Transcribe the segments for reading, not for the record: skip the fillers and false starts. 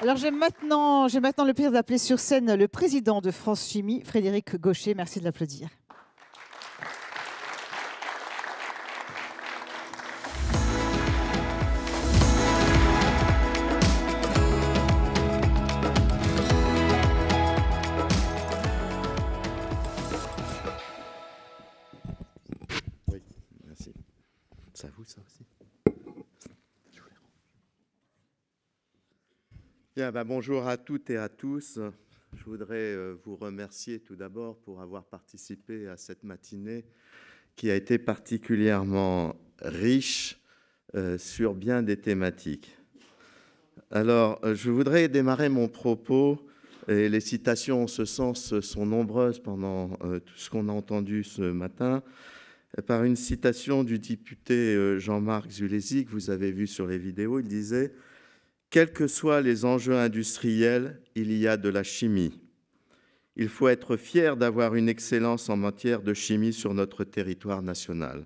Alors j'ai maintenant le plaisir d'appeler sur scène le président de France Chimie, Frédéric Gaucher. Merci de l'applaudir. Oui, merci. C'est à vous ça aussi. Bien, bonjour à toutes et à tous. Je voudrais vous remercier tout d'abord pour avoir participé à cette matinée qui a été particulièrement riche sur bien des thématiques. Alors, je voudrais démarrer mon propos, et les citations en ce sens sont nombreuses pendant tout ce qu'on a entendu ce matin, par une citation du député Jean-Marc Zulesi, que vous avez vu sur les vidéos. Il disait: quels que soient les enjeux industriels, il y a de la chimie. Il faut être fier d'avoir une excellence en matière de chimie sur notre territoire national.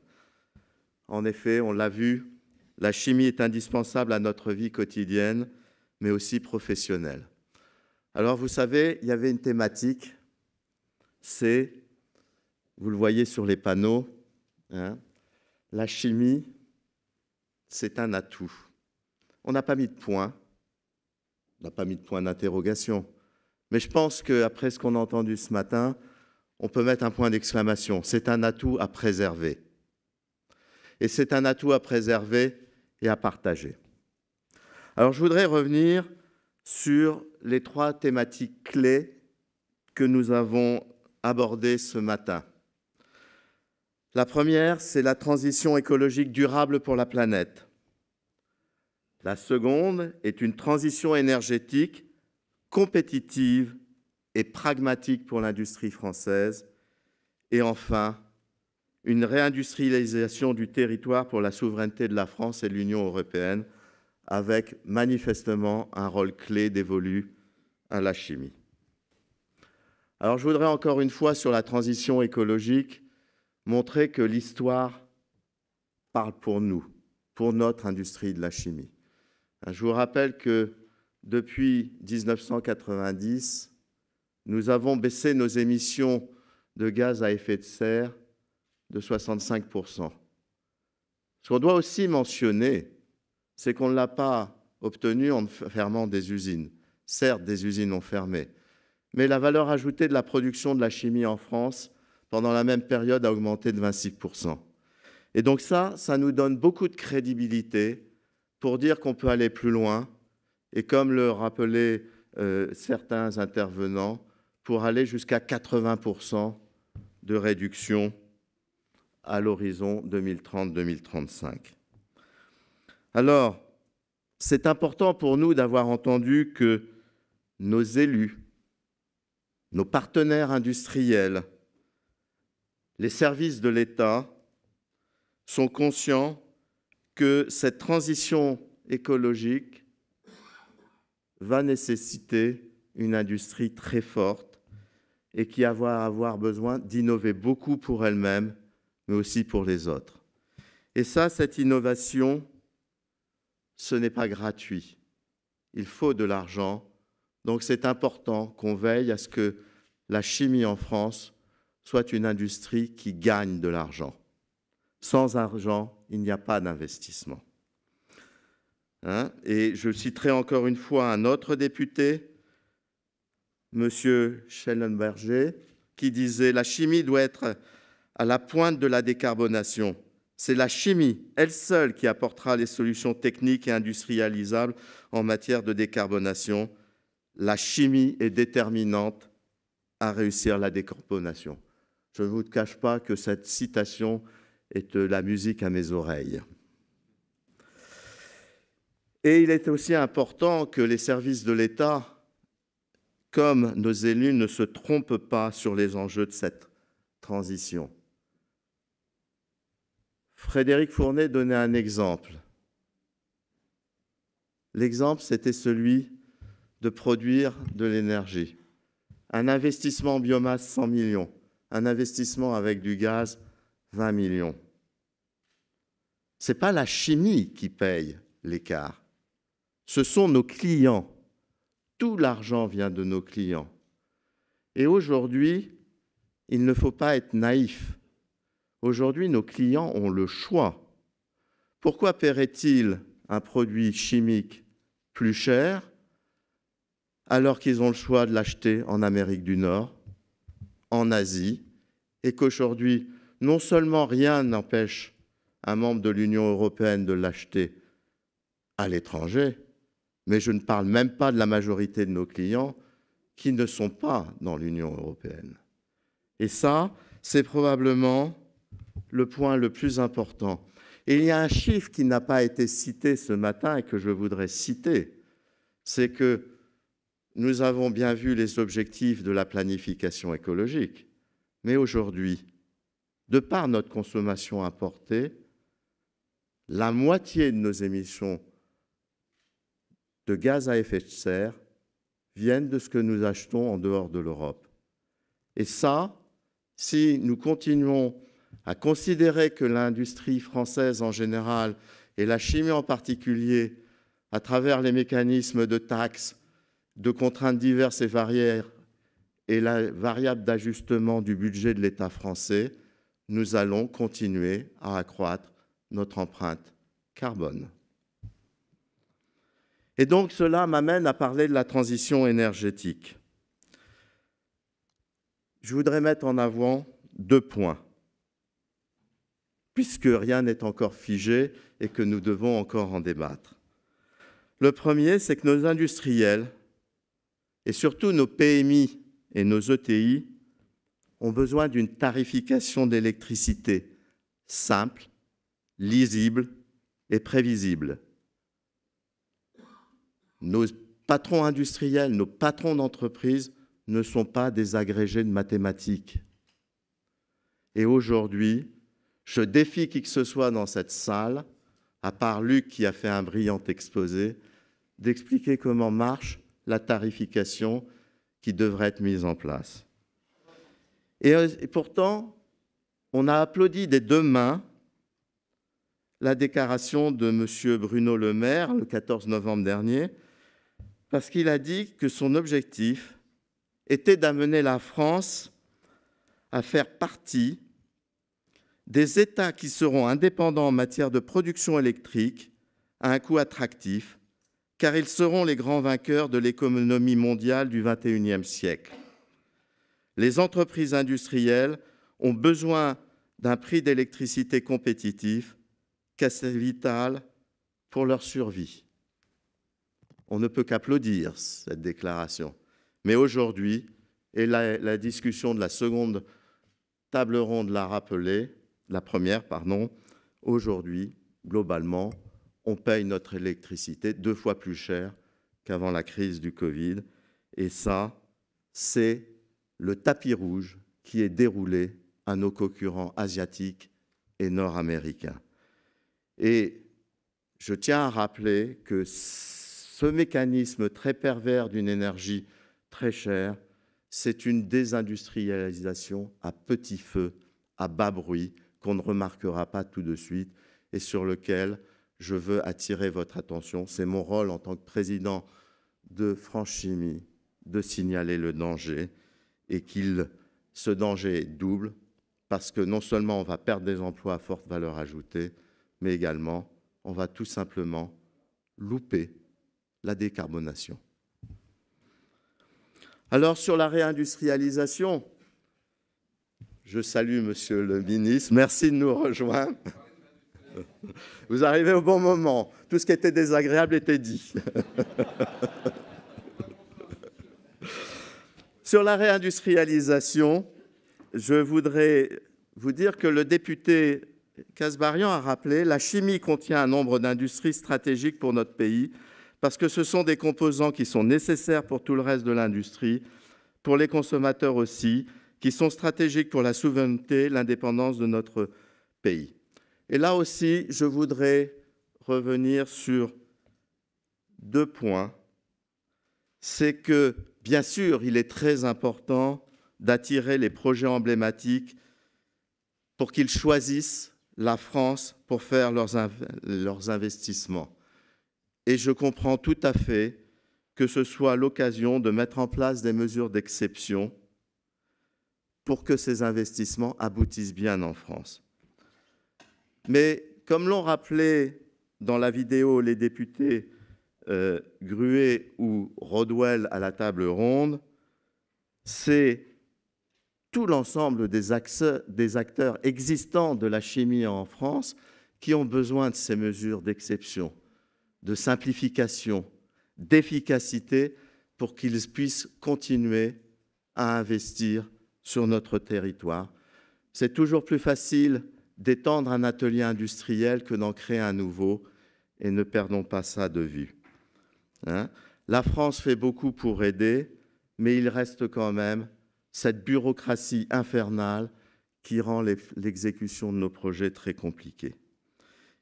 En effet, on l'a vu, la chimie est indispensable à notre vie quotidienne, mais aussi professionnelle. Alors, vous savez, il y avait une thématique, c'est, vous le voyez sur les panneaux, la chimie, c'est un atout. On n'a pas mis de point, on n'a pas mis de point d'interrogation, mais je pense qu'après ce qu'on a entendu ce matin, on peut mettre un point d'exclamation. C'est un atout à préserver. Et c'est un atout à préserver et à partager. Alors, je voudrais revenir sur les 3 thématiques clés que nous avons abordées ce matin. La première, c'est la transition écologique durable pour la planète. La seconde est une transition énergétique compétitive et pragmatique pour l'industrie française. Et enfin, une réindustrialisation du territoire pour la souveraineté de la France et de l'Union européenne, avec manifestement un rôle clé dévolu à la chimie. Alors, je voudrais encore une fois, sur la transition écologique, montrer que l'histoire parle pour nous, pour notre industrie de la chimie. Je vous rappelle que depuis 1990, nous avons baissé nos émissions de gaz à effet de serre de 65%. Ce qu'on doit aussi mentionner, c'est qu'on ne l'a pas obtenu en fermant des usines. Certes, des usines ont fermé, mais la valeur ajoutée de la production de la chimie en France, pendant la même période, a augmenté de 26%. Et donc ça nous donne beaucoup de crédibilité pour dire qu'on peut aller plus loin, et comme le rappelaient certains intervenants, pour aller jusqu'à 80% de réduction à l'horizon 2030-2035. Alors, c'est important pour nous d'avoir entendu que nos élus, nos partenaires industriels, les services de l'État sont conscients que cette transition écologique va nécessiter une industrie très forte et qui va avoir besoin d'innover beaucoup pour elle-même, mais aussi pour les autres. Et ça, cette innovation, ce n'est pas gratuit. Il faut de l'argent. Donc c'est important qu'on veille à ce que la chimie en France soit une industrie qui gagne de l'argent. Sans argent, il n'y a pas d'investissement. Et je citerai encore une fois un autre député, M. Schellenberger, qui disait « La chimie doit être à la pointe de la décarbonation. C'est la chimie, elle seule, qui apportera les solutions techniques et industrialisables en matière de décarbonation. La chimie est déterminante à réussir la décarbonation. » Je ne vous cache pas que cette citation est de la musique à mes oreilles. Et il est aussi important que les services de l'État, comme nos élus, ne se trompent pas sur les enjeux de cette transition. Frédéric Fournet donnait un exemple. L'exemple, c'était celui de produire de l'énergie. Un investissement en biomasse, 100 millions. Un investissement avec du gaz, 20 millions. Ce n'est pas la chimie qui paye l'écart. Ce sont nos clients. Tout l'argent vient de nos clients. Et aujourd'hui, il ne faut pas être naïf. Aujourd'hui, nos clients ont le choix. Pourquoi paieraient-ils un produit chimique plus cher alors qu'ils ont le choix de l'acheter en Amérique du Nord, en Asie, et qu'aujourd'hui, non seulement rien n'empêche un membre de l'Union européenne de l'acheter à l'étranger, mais je ne parle même pas de la majorité de nos clients qui ne sont pas dans l'Union européenne. Et ça, c'est probablement le point le plus important. Et il y a un chiffre qui n'a pas été cité ce matin et que je voudrais citer, c'est que nous avons bien vu les objectifs de la planification écologique, mais aujourd'hui, de par notre consommation importée, la moitié de nos émissions de gaz à effet de serre viennent de ce que nous achetons en dehors de l'Europe. Et ça, si nous continuons à considérer que l'industrie française en général et la chimie en particulier, à travers les mécanismes de taxes, de contraintes diverses et variées et la variable d'ajustement du budget de l'État français, nous allons continuer à accroître notre empreinte carbone. Et donc cela m'amène à parler de la transition énergétique. Je voudrais mettre en avant 2 points, puisque rien n'est encore figé et que nous devons encore en débattre. Le premier, c'est que nos industriels, et surtout nos PMI et nos ETI, ont besoin d'une tarification d'électricité simple, lisible et prévisible. Nos patrons industriels, nos patrons d'entreprise ne sont pas des agrégés de mathématiques. Et aujourd'hui, je défie qui que ce soit dans cette salle, à part Luc qui a fait un brillant exposé, d'expliquer comment marche la tarification qui devrait être mise en place. Et pourtant, on a applaudi des 2 mains la déclaration de M. Bruno Le Maire le 14 novembre dernier, parce qu'il a dit que son objectif était d'amener la France à faire partie des États qui seront indépendants en matière de production électrique à un coût attractif, car ils seront les grands vainqueurs de l'économie mondiale du XXIe siècle. Les entreprises industrielles ont besoin d'un prix d'électricité compétitif, car c'est vital pour leur survie. On ne peut qu'applaudir cette déclaration. Mais aujourd'hui, et la discussion de la seconde table ronde l'a rappelé, la première, pardon, aujourd'hui, globalement, on paye notre électricité 2 fois plus cher qu'avant la crise du Covid. Et ça, c'est le tapis rouge qui est déroulé à nos concurrents asiatiques et nord-américains. Et je tiens à rappeler que ce mécanisme très pervers d'une énergie très chère, c'est une désindustrialisation à petit feu, à bas bruit, qu'on ne remarquera pas tout de suite et sur lequel je veux attirer votre attention. C'est mon rôle en tant que président de France Chimie de signaler le danger et ce danger est double parce que non seulement on va perdre des emplois à forte valeur ajoutée, mais également on va tout simplement louper la décarbonation. Alors sur la réindustrialisation, je salue Monsieur le ministre, merci de nous rejoindre. Vous arrivez au bon moment. Tout ce qui était désagréable était dit. Sur la réindustrialisation, je voudrais vous dire que le député Kasbarian a rappelé la chimie contient un nombre d'industries stratégiques pour notre pays parce que ce sont des composants qui sont nécessaires pour tout le reste de l'industrie, pour les consommateurs aussi, qui sont stratégiques pour la souveraineté, l'indépendance de notre pays. Et là aussi, je voudrais revenir sur 2 points. C'est que, bien sûr, il est très important d'attirer les projets emblématiques pour qu'ils choisissent la France pour faire leurs investissements. Et je comprends tout à fait que ce soit l'occasion de mettre en place des mesures d'exception pour que ces investissements aboutissent bien en France. Mais comme l'ont rappelé dans la vidéo les députés Gruet ou Rodwell à la table ronde, c'est tout l'ensemble des acteurs existants de la chimie en France qui ont besoin de ces mesures d'exception, de simplification, d'efficacité pour qu'ils puissent continuer à investir sur notre territoire. C'est toujours plus facile d'étendre un atelier industriel que d'en créer un nouveau, et ne perdons pas ça de vue. La France fait beaucoup pour aider, mais il reste quand même cette bureaucratie infernale qui rend l'exécution de nos projets très compliquée.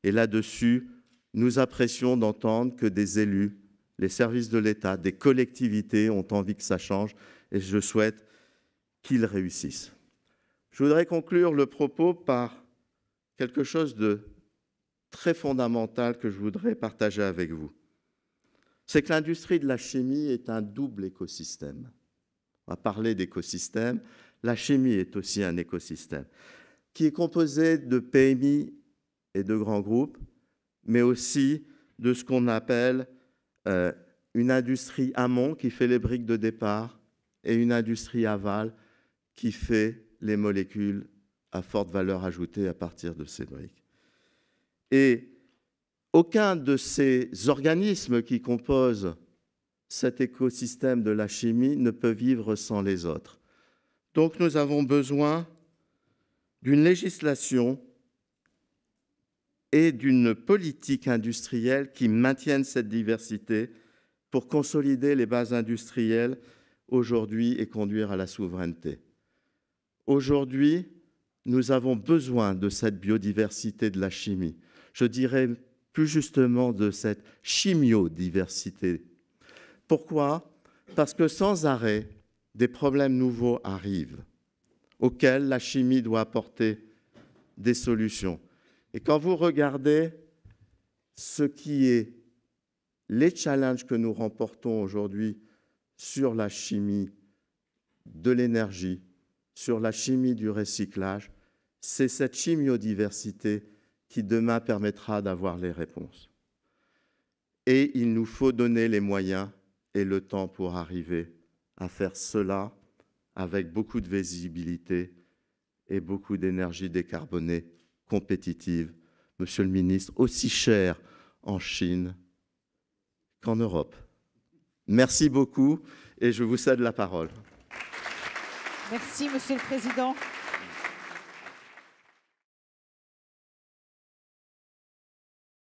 Et là-dessus, nous apprécions d'entendre que des élus, les services de l'État, des collectivités ont envie que ça change, et je souhaite qu'ils réussissent. Je voudrais conclure le propos par quelque chose de très fondamental que je voudrais partager avec vous. C'est que l'industrie de la chimie est un double écosystème. On va parler d'écosystème. La chimie est aussi un écosystème qui est composé de PMI et de grands groupes, mais aussi de ce qu'on appelle une industrie amont qui fait les briques de départ et une industrie aval qui fait les molécules à forte valeur ajoutée à partir de ces briques. Et aucun de ces organismes qui composent cet écosystème de la chimie ne peut vivre sans les autres. Donc nous avons besoin d'une législation et d'une politique industrielle qui maintiennent cette diversité pour consolider les bases industrielles aujourd'hui et conduire à la souveraineté. Aujourd'hui, nous avons besoin de cette biodiversité de la chimie. Je dirais plus justement de cette chimiodiversité. Pourquoi? Parce que sans arrêt, des problèmes nouveaux arrivent, auxquels la chimie doit apporter des solutions. Et quand vous regardez ce qui est les challenges que nous remportons aujourd'hui sur la chimie de l'énergie, sur la chimie du recyclage, c'est cette chimiodiversité qui demain permettra d'avoir les réponses. Et il nous faut donner les moyens et le temps pour arriver à faire cela avec beaucoup de visibilité et beaucoup d'énergie décarbonée, compétitive, Monsieur le ministre, aussi chère en Chine qu'en Europe. Merci beaucoup et je vous cède la parole. Merci, Monsieur le Président.